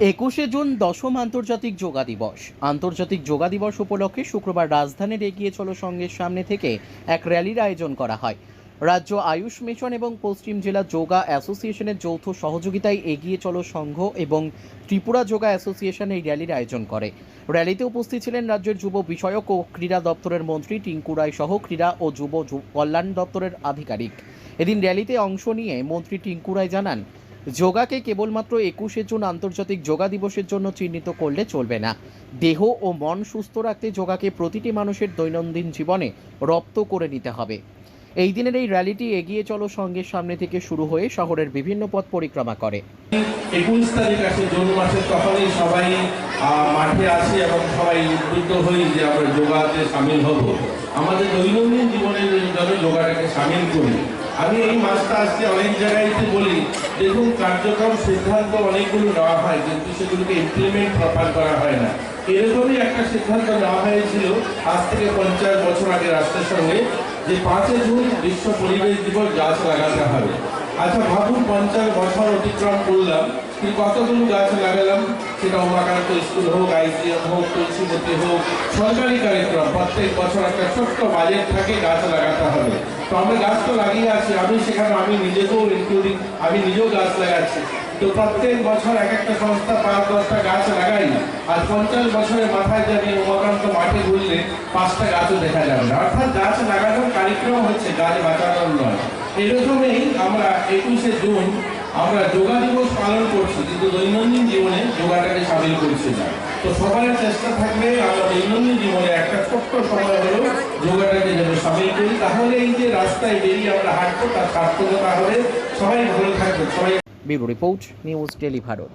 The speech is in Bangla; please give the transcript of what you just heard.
21শে জুন দশম আন্তর্জাতিক যোগা দিবস। আন্তর্জাতিক যোগা দিবস উপলক্ষে শুক্রবার রাজধানীর এগিয়ে চলো সঙ্গের সামনে থেকে এক র্যালির আয়োজন করা হয়। রাজ্য আয়ুষ মিশন এবং পশ্চিম জেলা যোগা অ্যাসোসিয়েশনের যৌথ সহযোগিতায় এগিয়ে চলো সংঘ এবং ত্রিপুরা যোগা অ্যাসোসিয়েশন এই র্যালির আয়োজন করে। র্যালিতে উপস্থিত ছিলেন রাজ্যের যুব বিষয়ক ও ক্রীড়া দপ্তরের মন্ত্রী টিঙ্কু রায় সহ ক্রীড়া ও যুব কল্যাণ দপ্তরের আধিকারিক। এদিন র্যালিতে অংশ নিয়ে মন্ত্রী টিঙ্কু রায় জানান, যোগাকে কেবলমাত্র 21শে জুন আন্তর্জাতিক যোগা দিবসের জন্য চিহ্নিত করলে চলবে না। দেহ ও মন সুস্থ রাখতে যোগাকে প্রতিটি মানুষের দৈনন্দিন জীবনে রপ্ত করে নিতে হবে। এই দিনের এই র্যালিটি এগিয়ে চলো সঙ্গের সামনে থেকে শুরু হয়ে শহরের বিভিন্ন পথ পরিক্রমা করে। 21 তারিখ আসে জুন মাসে, তখনই সবাই মাঠে আসি এবং সবাই উদ্বুদ্ধ হই যে আমরা যোগাতে সামিল হব, আমাদের দৈনন্দিন জীবনের জন্য যোগাটাকে সামিল করি। আমি এই মাসটা আজকে অনেক জায়গায় বলি, দেখুন কার্যক্রম সিদ্ধান্ত অনেকগুলো নেওয়া হয় কিন্তু সেগুলোকে ইমপ্লিমেন্ট প্রপার করা হয় না। এরকমই একটা সিদ্ধান্ত নেওয়া হয়েছিল আজ থেকে 50 বছর আগে রাষ্ট্রের সঙ্গে, যে 5 জুন বিশ্ব পরিবেশ দিবস গাছ লাগাতে হবে। আচ্ছা ভাবুন, 50 বছর অতিক্রম করলাম, কিন্তু কতগুলো গাছ লাগালাম? সেটা উমাকান্ত স্কুল হোক, আইসিএম হোক, তুলসীবতী হোক, সরকারি কার্যক্রম প্রত্যেক বছর একটা ছোট্ট বাজেট থাকে গাছ লাগাতে হবে। তো আমরা গাছ তো লাগিয়ে আছি, আমি নিজেকেও ইনক্লুডিং, আমি নিজেও গাছ লাগাচ্ছি। তো প্রত্যেক বছর এক একটা সংস্থা 5-10টা গাছ লাগাই, আর 50 বছরের মাথায় জানি উমাকান্ত মাঠে ঘুরলে 5টা গাছও দেখা যাবে না। অর্থাৎ গাছ লাগানোর কার্যক্রম হচ্ছে, গাছ বাঁচানোর নয়। এরকমই আমরা 21শে জুন আমরা যোগা দিবস পালন করছি, কিন্তু দৈনন্দিন জীবনে যোগাটাকে সামিল করছি না। তো সবার চেষ্টা থাকবে আমরা দৈনন্দিন জীবনে একটা ছোট্ট সময় হলেও যোগাটাকে যেন সামিল করি, তাহলে এই যে রাস্তায় বেরিয়ে আমরা হাঁটবো তার সার্থকতা হবে। সবাই ভালো থাকবে। সবাই। Bureau report, news daily Bharat.